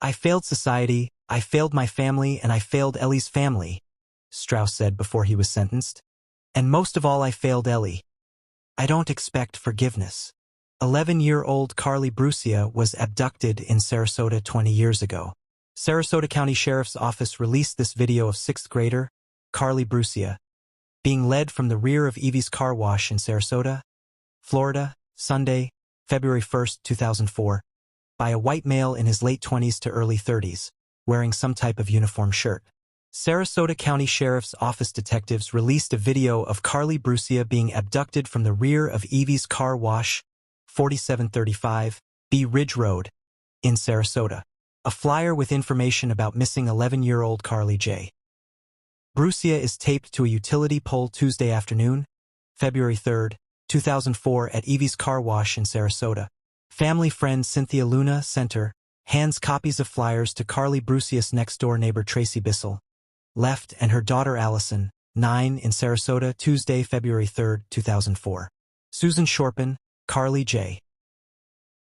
"I failed society, I failed my family, and I failed Ellie's family," Strauss said before he was sentenced. "And most of all, I failed Ellie. I don't expect forgiveness." 11-year-old Carlie Brucia was abducted in Sarasota 20 years ago. Sarasota County Sheriff's Office released this video of 6th grader, Carlie Brucia, being led from the rear of Evie's car wash in Sarasota, Florida, Sunday, February 1, 2004, by a white male in his late 20s to early 30s, wearing some type of uniform shirt. Sarasota County Sheriff's Office detectives released a video of Carlie Brucia being abducted from the rear of Evie's car wash, 4735 B Ridge Road, in Sarasota. A flyer with information about missing 11-year-old Carlie J. Brucia is taped to a utility pole Tuesday afternoon, February 3, 2004 at Evie's car wash in Sarasota. Family friend Cynthia Luna Center hands copies of flyers to Carlie Brucia's next-door neighbor Tracy Bissell, left, and her daughter Allison, 9, in Sarasota Tuesday, February 3, 2004. Susan Shorpen, Carlie J.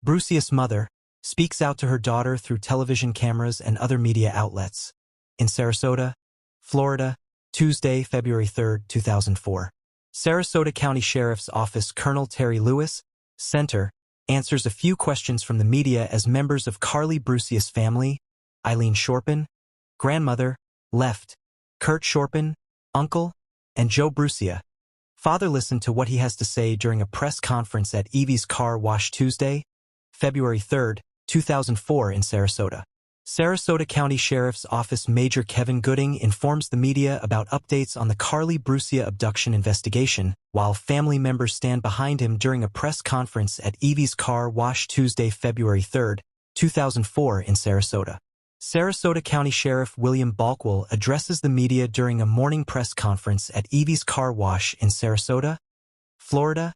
Brucia's mother, speaks out to her daughter through television cameras and other media outlets. In Sarasota, Florida, Tuesday, February 3, 2004. Sarasota County Sheriff's Office Colonel Terry Lewis, Center, answers a few questions from the media as members of Carlie Brucia's family, Eileen Shorpen, grandmother, left, Kurt Shorpen, uncle, and Joe Brucia, father, listen to what he has to say during a press conference at Evie's car wash Tuesday, February 3, 2004 in Sarasota. Sarasota County Sheriff's Office Major Kevin Gooding informs the media about updates on the Carlie Brucia abduction investigation, while family members stand behind him during a press conference at Evie's car wash Tuesday, February 3, 2004 in Sarasota. Sarasota County Sheriff William Balkwell addresses the media during a morning press conference at Evie's car wash in Sarasota, Florida,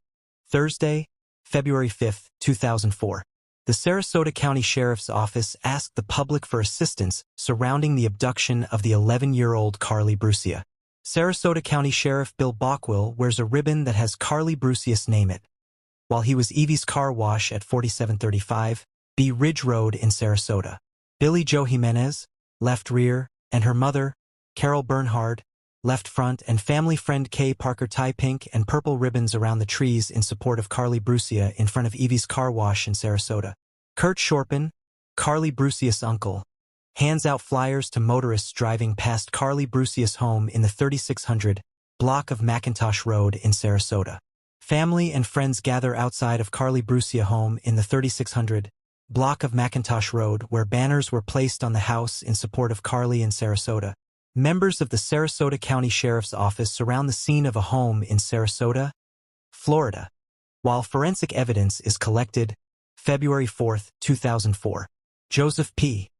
Thursday, February 5, 2004. The Sarasota County Sheriff's Office asked the public for assistance surrounding the abduction of the 11-year-old Carlie Brucia. Sarasota County Sheriff Bill Balkwell wears a ribbon that has Carlie Brucia's name it, while he was Evie's car wash at 4735 B Ridge Road in Sarasota. Billy Joe Jimenez, left rear, and her mother, Carol Bernhard, left front, and family friend Kay Parker tie pink and purple ribbons around the trees in support of Carlie Brucia in front of Evie's car wash in Sarasota. Kurt Shorpen, Carlie Brucia's uncle, hands out flyers to motorists driving past Carlie Brucia's home in the 3600 block of McIntosh Road in Sarasota. Family and friends gather outside of Carlie Brucia home in the 3600 block of McIntosh Road, where banners were placed on the house in support of Carlie in Sarasota. Members of the Sarasota County Sheriff's Office surround the scene of a home in Sarasota, Florida, while forensic evidence is collected. February 4, 2004. Joseph P.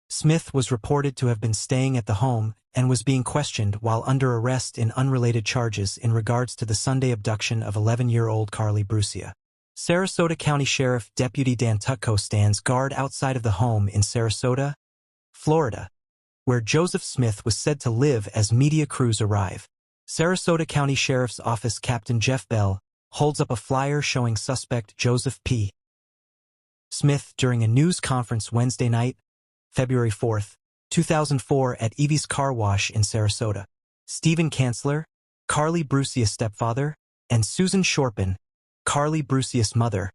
Smith was reported to have been staying at the home and was being questioned while under arrest in unrelated charges in regards to the Sunday abduction of 11-year-old Carlie Brucia. Sarasota County Sheriff Deputy Dan Tutko stands guard outside of the home in Sarasota, Florida, where Joseph Smith was said to live as media crews arrive. Sarasota County Sheriff's Office Captain Jeff Bell holds up a flyer showing suspect Joseph P. Smith during a news conference Wednesday night, February 4, 2004 at Evie's car wash in Sarasota. Stephen Kanzler, Carlie Brucia's stepfather, and Susan Shorpen, Carlie Brucia's mother,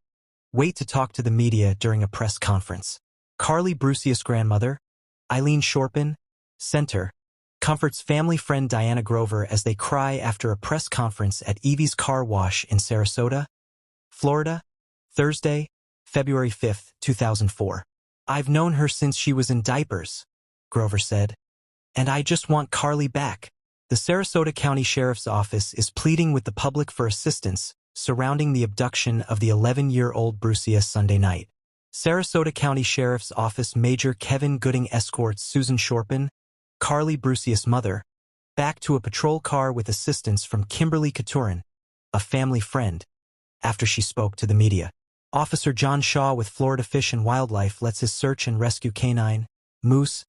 wait to talk to the media during a press conference. Carlie Brucia's grandmother, Eileen Shorpen, Center, comforts family friend Diana Grover as they cry after a press conference at Evie's car wash in Sarasota, Florida, Thursday, February 5, 2004. "I've known her since she was in diapers," Grover said, "and I just want Carlie back." The Sarasota County Sheriff's Office is pleading with the public for assistance surrounding the abduction of the 11-year-old Brucia Sunday night. Sarasota County Sheriff's Office Major Kevin Gooding escorts Susan Shorpen, Carlie Brucia's mother, back to a patrol car with assistance from Kimberly Katurin, a family friend, after she spoke to the media. Officer John Shaw with Florida Fish and Wildlife lets his search and rescue canine, Moose,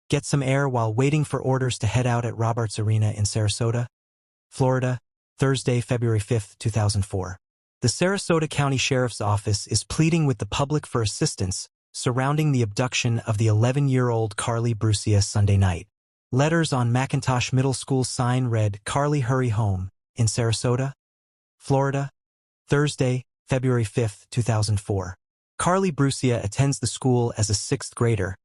get some air while waiting for orders to head out at Robarts Arena in Sarasota, Florida, Thursday, February 5, 2004. The Sarasota County Sheriff's Office is pleading with the public for assistance surrounding the abduction of the 11-year-old Carlie Brucia Sunday night. Letters on McIntosh Middle School sign read, "Carlie, hurry home," in Sarasota, Florida, Thursday, February 5, 2004. Carlie Brucia attends the school as a 6th grader,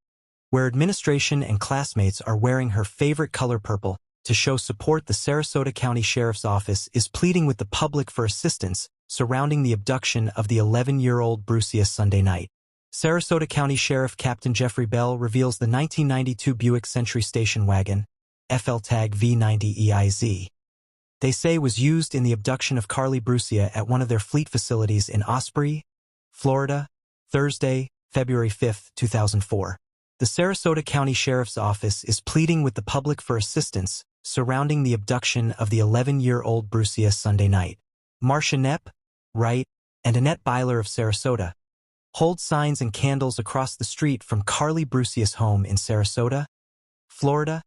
where administration and classmates are wearing her favorite color purple. To show support, the Sarasota County Sheriff's Office is pleading with the public for assistance surrounding the abduction of the 11-year-old Brucia Sunday night. Sarasota County Sheriff Captain Jeffrey Bell reveals the 1992 Buick Century station wagon, FL Tag V90EIZ, they say was used in the abduction of Carlie Brucia at one of their fleet facilities in Osprey, Florida, Thursday, February 5, 2004. The Sarasota County Sheriff's Office is pleading with the public for assistance surrounding the abduction of the 11-year-old Brucia Sunday night. Marcia Knepp, Wright, and Annette Byler of Sarasota hold signs and candles across the street from Carlie Brucia's home in Sarasota, Florida,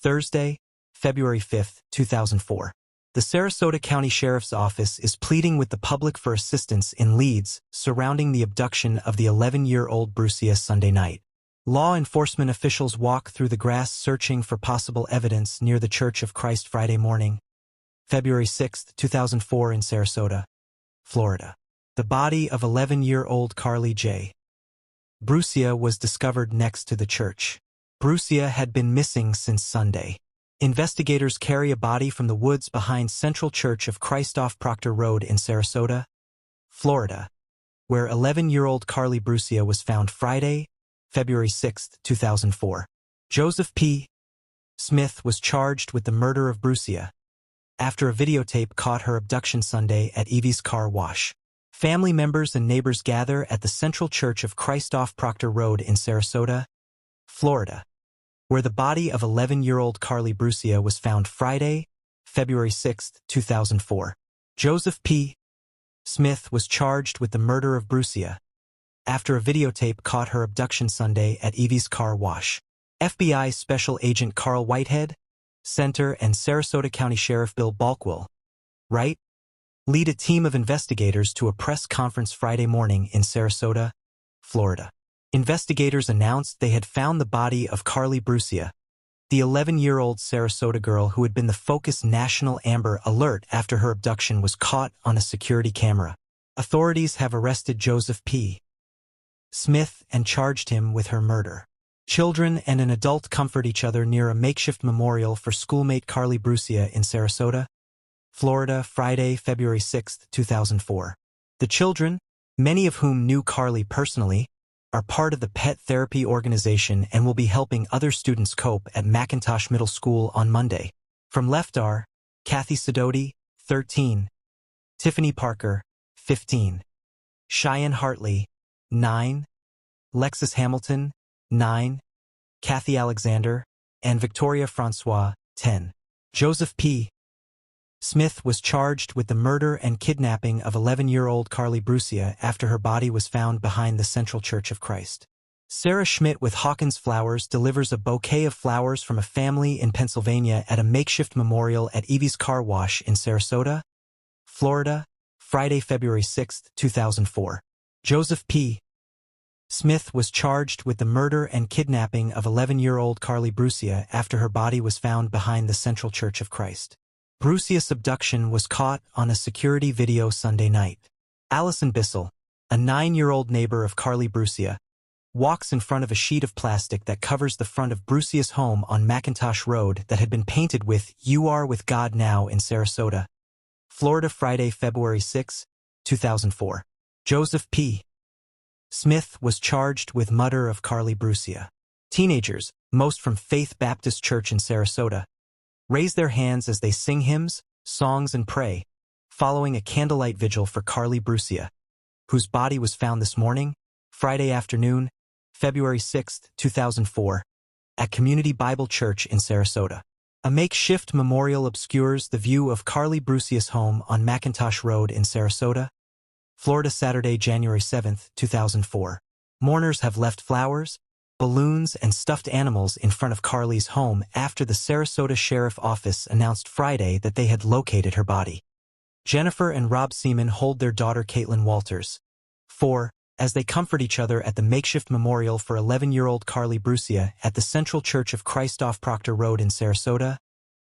Thursday, February 5, 2004. The Sarasota County Sheriff's Office is pleading with the public for assistance in leads surrounding the abduction of the 11-year-old Brucia Sunday night. Law enforcement officials walk through the grass searching for possible evidence near the Church of Christ Friday morning, February 6, 2004 in Sarasota, Florida. The body of 11-year-old Carlie J. Brucia was discovered next to the church. Brucia had been missing since Sunday. Investigators carry a body from the woods behind Central Church of Christ off Proctor Road in Sarasota, Florida, where 11-year-old Carlie Brucia was found Friday, February 6, 2004. Joseph P. Smith was charged with the murder of Brucia after a videotape caught her abduction Sunday at Evie's car wash. Family members and neighbors gather at the Central Church of Christ off Proctor Road in Sarasota, Florida, where the body of 11-year-old Carlie Brucia was found Friday, February 6, 2004. Joseph P. Smith was charged with the murder of Brucia after a videotape caught her abduction Sunday at Evie's car wash. FBI Special Agent Carl Whitehead, Center, and Sarasota County Sheriff Bill Balkwell, Wright, lead a team of investigators to a press conference Friday morning in Sarasota, Florida. Investigators announced they had found the body of Carlie Brucia, the 11-year-old Sarasota girl who had been the focus national Amber Alert after her abduction was caught on a security camera. Authorities have arrested Joseph P. Smith and charged him with her murder. Children and an adult comfort each other near a makeshift memorial for schoolmate Carlie Brucia in Sarasota, Florida, Friday, February 6, 2004. The children, many of whom knew Carlie personally, are part of the pet therapy organization and will be helping other students cope at McIntosh Middle School on Monday. From left are Kathy Sidoti, 13, Tiffany Parker, 15, Cheyenne Hartley, 9, Lexus Hamilton, 9, Kathy Alexander, and Victoria Francois, 10. Joseph P. Smith was charged with the murder and kidnapping of 11-year-old Carlie Brucia after her body was found behind the Central Church of Christ. Sarah Schmidt with Hawkins Flowers delivers a bouquet of flowers from a family in Pennsylvania at a makeshift memorial at Evie's Car Wash in Sarasota, Florida, Friday, February 6, 2004. Joseph P. Smith was charged with the murder and kidnapping of 11-year-old Carlie Brucia after her body was found behind the Central Church of Christ. Brucia's abduction was caught on a security video Sunday night. Allison Bissell, a 9-year-old neighbor of Carlie Brucia, walks in front of a sheet of plastic that covers the front of Brucia's home on McIntosh Road that had been painted with "You Are With God Now" in Sarasota, Florida, Friday, February 6, 2004. Joseph P. Smith was charged with murder of Carlie Brucia. Teenagers, most from Faith Baptist Church in Sarasota, raise their hands as they sing hymns, songs, and pray, following a candlelight vigil for Carlie Brucia, whose body was found this morning, Friday afternoon, February 6, 2004, at Community Bible Church in Sarasota. A makeshift memorial obscures the view of Carlie Brucia's home on McIntosh Road in Sarasota, Florida, Saturday, January 7, 2004. Mourners have left flowers, balloons, and stuffed animals in front of Carlie's home after the Sarasota Sheriff Office announced Friday that they had located her body. Jennifer and Rob Seaman hold their daughter Caitlin Walters, 4, as they comfort each other at the makeshift memorial for 11-year-old Carlie Brucia at the Central Church of Christ off Proctor Road in Sarasota,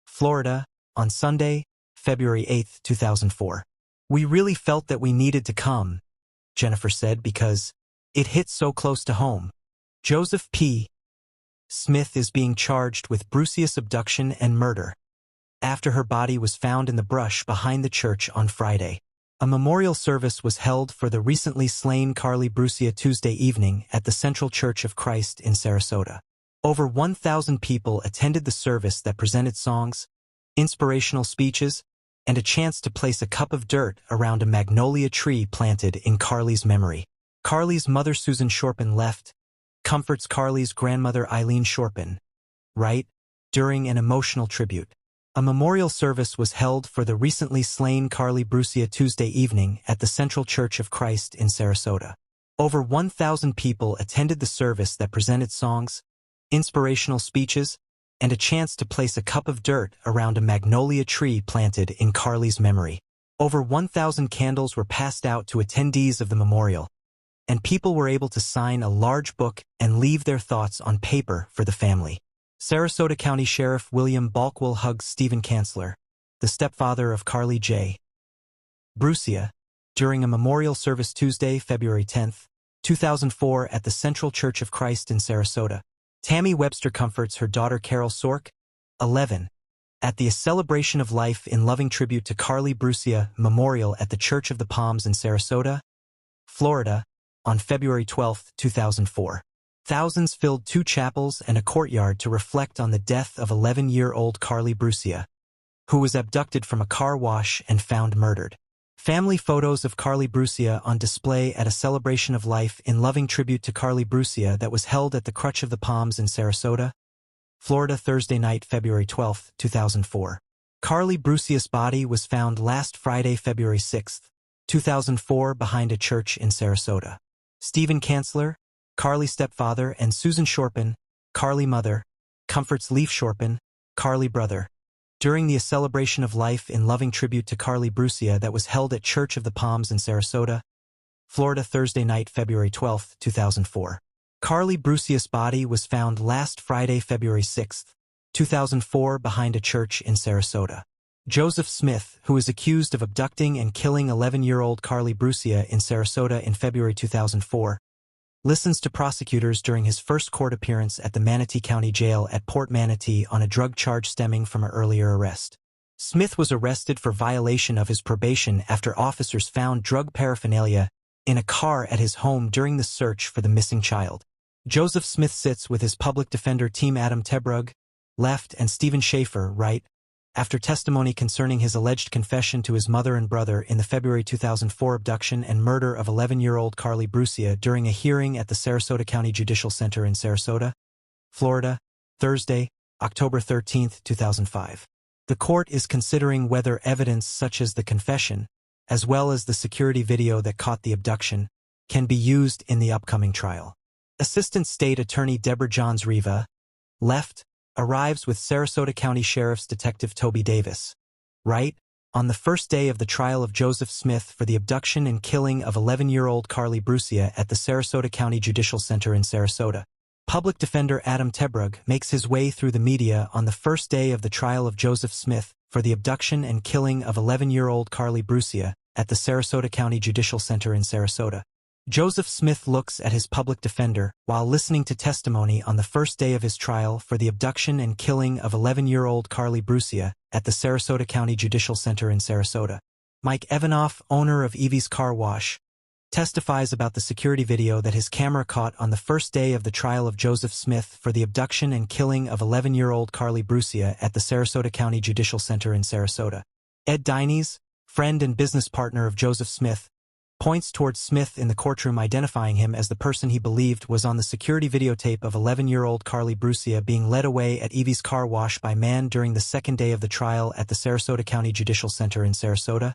Florida, on Sunday, February 8, 2004. "We really felt that we needed to come," Jennifer said, "because it hit so close to home." Joseph P. Smith is being charged with Brucia's abduction and murder after her body was found in the brush behind the church on Friday. A memorial service was held for the recently slain Carlie Brucia Tuesday evening at the Central Church of Christ in Sarasota. Over 1,000 people attended the service that presented songs, inspirational speeches, and a chance to place a cup of dirt around a magnolia tree planted in Carlie's memory. Carlie's mother Susan Shorpen left, comforts Carlie's grandmother Eileen Shorpen, right, during an emotional tribute. A memorial service was held for the recently slain Carlie Brucia Tuesday evening at the Central Church of Christ in Sarasota. Over 1,000 people attended the service that presented songs, inspirational speeches, and a chance to place a cup of dirt around a magnolia tree planted in Carlie's memory. Over 1,000 candles were passed out to attendees of the memorial, and people were able to sign a large book and leave their thoughts on paper for the family. Sarasota County Sheriff William Balkwell hugs Stephen Kanzler, the stepfather of Carlie J. Brucia, during a memorial service Tuesday, February 10, 2004 at the Central Church of Christ in Sarasota. Tammy Webster comforts her daughter Carol Sork, 11, at the A Celebration of Life in loving tribute to Carlie Brucia memorial at the Church of the Palms in Sarasota, Florida, on February 12, 2004. Thousands filled two chapels and a courtyard to reflect on the death of 11-year-old Carlie Brucia, who was abducted from a car wash and found murdered. Family photos of Carlie Brucia on display at A Celebration of Life in loving tribute to Carlie Brucia that was held at the Church of the Palms in Sarasota, Florida Thursday night, February 12, 2004. Carlie Brucia's body was found last Friday, February 6, 2004 behind a church in Sarasota. Stephen Kanzler, Carlie stepfather, and Susan Shorpen, Carlie mother, comforts Leif Shorpen, Carlie brother, during the A Celebration of Life in loving tribute to Carlie Brucia that was held at Church of the Palms in Sarasota, Florida Thursday night, February 12, 2004. Carlie Brucia's body was found last Friday, February 6, 2004 behind a church in Sarasota. Joseph Smith, who is accused of abducting and killing 11-year-old Carlie Brucia in Sarasota in February 2004, listens to prosecutors during his first court appearance at the Manatee County Jail at Port Manatee on a drug charge stemming from an earlier arrest. Smith was arrested for violation of his probation after officers found drug paraphernalia in a car at his home during the search for the missing child. Joseph Smith sits with his public defender team Adam Tebrug, left, and Stephen Schaefer, right, after testimony concerning his alleged confession to his mother and brother in the February 2004 abduction and murder of 11-year-old Carlie Brucia during a hearing at the Sarasota County Judicial Center in Sarasota, Florida, Thursday, October 13, 2005. The court is considering whether evidence such as the confession, as well as the security video that caught the abduction, can be used in the upcoming trial. Assistant State Attorney Deborah Johns Riva, left, arrives with Sarasota County Sheriff's Detective Toby Davis, right, on the first day of the trial of Joseph Smith for the abduction and killing of 11-year-old Carlie Brucia at the Sarasota County Judicial Center in Sarasota. Public Defender Adam Tebrug makes his way through the media on the first day of the trial of Joseph Smith for the abduction and killing of 11-year-old Carlie Brucia at the Sarasota County Judicial Center in Sarasota. Joseph Smith looks at his public defender while listening to testimony on the first day of his trial for the abduction and killing of 11-year-old Carlie Brucia at the Sarasota County Judicial Center in Sarasota. Mike Evanoff, owner of Evie's Car Wash, testifies about the security video that his camera caught on the first day of the trial of Joseph Smith for the abduction and killing of 11-year-old Carlie Brucia at the Sarasota County Judicial Center in Sarasota. Ed Dines, friend and business partner of Joseph Smith, points towards Smith in the courtroom, identifying him as the person he believed was on the security videotape of 11-year-old Carlie Brucia being led away at Evie's Car Wash by man during the second day of the trial at the Sarasota County Judicial Center in Sarasota,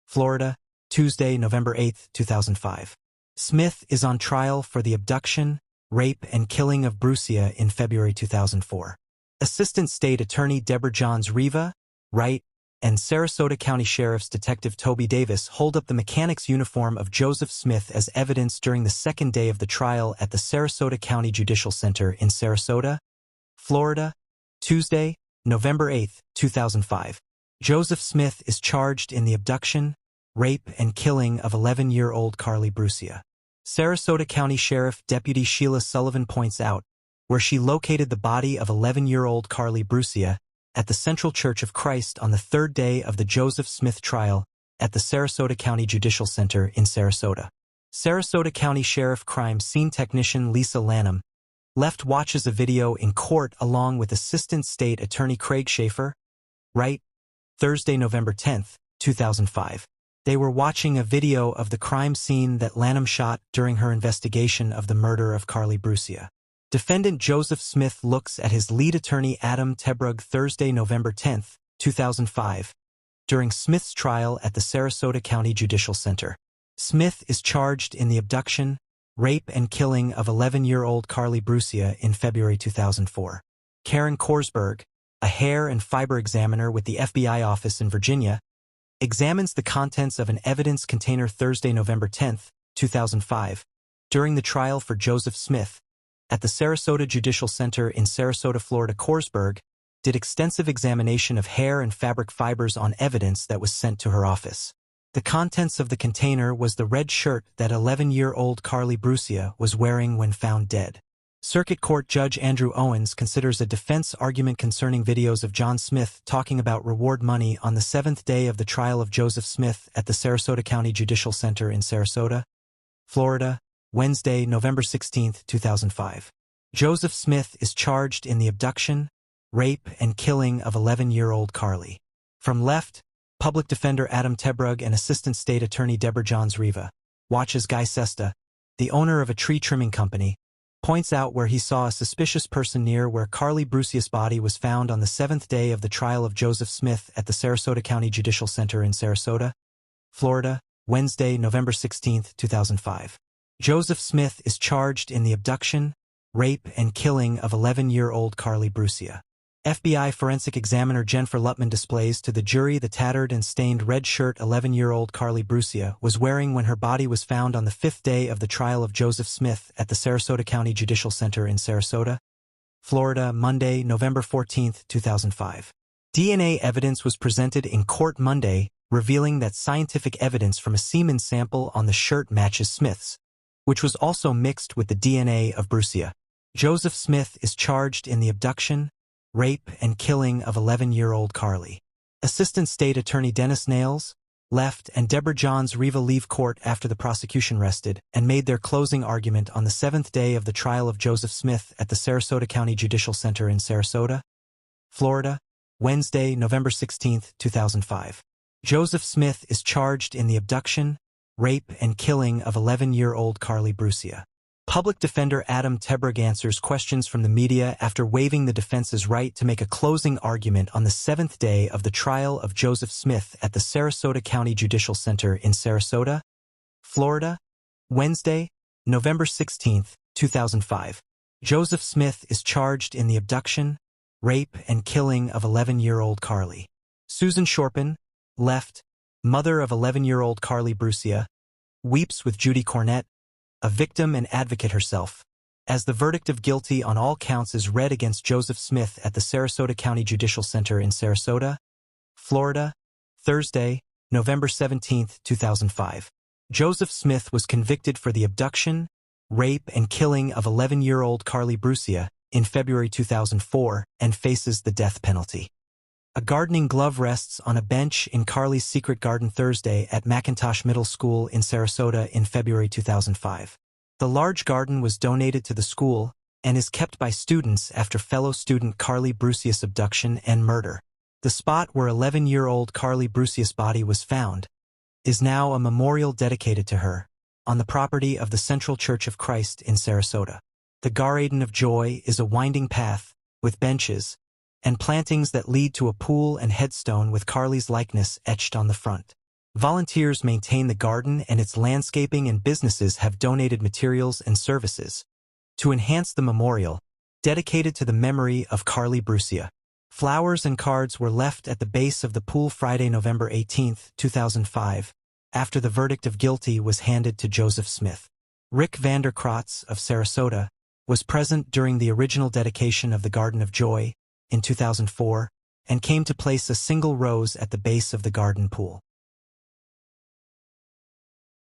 Florida, Tuesday, November 8, 2005. Smith is on trial for the abduction, rape, and killing of Brucia in February 2004. Assistant State Attorney Deborah Johns Riva, right, and Sarasota County Sheriff's Detective Toby Davis hold up the mechanic's uniform of Joseph Smith as evidence during the second day of the trial at the Sarasota County Judicial Center in Sarasota, Florida, Tuesday, November 8, 2005. Joseph Smith is charged in the abduction, rape, and killing of 11-year-old Carlie Brucia. Sarasota County Sheriff Deputy Sheila Sullivan points out, where she located the body of 11-year-old Carlie Brucia at the Central Church of Christ on the third day of the Joseph Smith trial at the Sarasota County Judicial Center in Sarasota. Sarasota County Sheriff Crime Scene Technician Lisa Lanham left watches a video in court along with Assistant State Attorney Craig Schaefer, right? Thursday, November 10, 2005. They were watching a video of the crime scene that Lanham shot during her investigation of the murder of Carlie Brucia. Defendant Joseph Smith looks at his lead attorney Adam Tebrug Thursday, November 10, 2005, during Smith's trial at the Sarasota County Judicial Center. Smith is charged in the abduction, rape, and killing of 11-year-old Carlie Brucia in February 2004. Karen Korsberg, a hair and fiber examiner with the FBI office in Virginia, examines the contents of an evidence container Thursday, November 10, 2005, during the trial for Joseph Smith. At the Sarasota Judicial Center in Sarasota, Florida. Korsberg did extensive examination of hair and fabric fibers on evidence that was sent to her office. The contents of the container was the red shirt that 11-year-old Carlie Brucia was wearing when found dead. Circuit Court Judge Andrew Owens considers a defense argument concerning videos of John Smith talking about reward money on the seventh day of the trial of Joseph Smith at the Sarasota County Judicial Center in Sarasota, Florida, Wednesday, November 16, 2005. Joseph Smith is charged in the abduction, rape, and killing of 11-year-old Carlie. From left, Public Defender Adam Tebrug and Assistant State Attorney Deborah Johns-Riva watches Guy Sesta, the owner of a tree trimming company, points out where he saw a suspicious person near where Carlie Brucia's body was found on the seventh day of the trial of Joseph Smith at the Sarasota County Judicial Center in Sarasota, Florida, Wednesday, November 16, 2005. Joseph Smith is charged in the abduction, rape, and killing of 11-year-old Carlie Brucia. FBI forensic examiner Jennifer Lutman displays to the jury the tattered and stained red shirt 11-year-old Carlie Brucia was wearing when her body was found on the fifth day of the trial of Joseph Smith at the Sarasota County Judicial Center in Sarasota, Florida, Monday, November 14, 2005. DNA evidence was presented in court Monday, revealing that scientific evidence from a semen sample on the shirt matches Smith's, which was also mixed with the DNA of Brucia. Joseph Smith is charged in the abduction, rape, and killing of 11-year-old Carlie. Assistant State Attorney Dennis Nails, left, and Deborah Johns-Riva leave court after the prosecution rested and made their closing argument on the seventh day of the trial of Joseph Smith at the Sarasota County Judicial Center in Sarasota, Florida, Wednesday, November 16, 2005. Joseph Smith is charged in the abduction, rape, and killing of 11-year-old Carlie Brucia. Public Defender Adam Tebrug answers questions from the media after waiving the defense's right to make a closing argument on the seventh day of the trial of Joseph Smith at the Sarasota County Judicial Center in Sarasota, Florida, Wednesday, November 16, 2005. Joseph Smith is charged in the abduction, rape, and killing of 11-year-old Carlie. Susan Shorpen, left, mother of 11-year-old Carlie Brucia, weeps with Judy Cornett, a victim and advocate herself, as the verdict of guilty on all counts is read against Joseph Smith at the Sarasota County Judicial Center in Sarasota, Florida, Thursday, November 17, 2005. Joseph Smith was convicted for the abduction, rape, and killing of 11-year-old Carlie Brucia in February 2004 and faces the death penalty. A gardening glove rests on a bench in Carlie's secret garden Thursday at McIntosh Middle School in Sarasota in February 2005. The large garden was donated to the school and is kept by students after fellow student Carlie Brucia's abduction and murder. The spot where 11-year-old Carlie Brucia's body was found is now a memorial dedicated to her on the property of the Central Church of Christ in Sarasota. The Garden of Joy is a winding path with benches and plantings that lead to a pool and headstone with Carlie's likeness etched on the front. Volunteers maintain the garden and its landscaping, and businesses have donated materials and services to enhance the memorial dedicated to the memory of Carlie Brucia. Flowers and cards were left at the base of the pool Friday, November 18, 2005, after the verdict of guilty was handed to Joseph Smith. Rick Vanderkrotz of Sarasota was present during the original dedication of the Garden of Joy in 2004 and came to place a single rose at the base of the garden pool.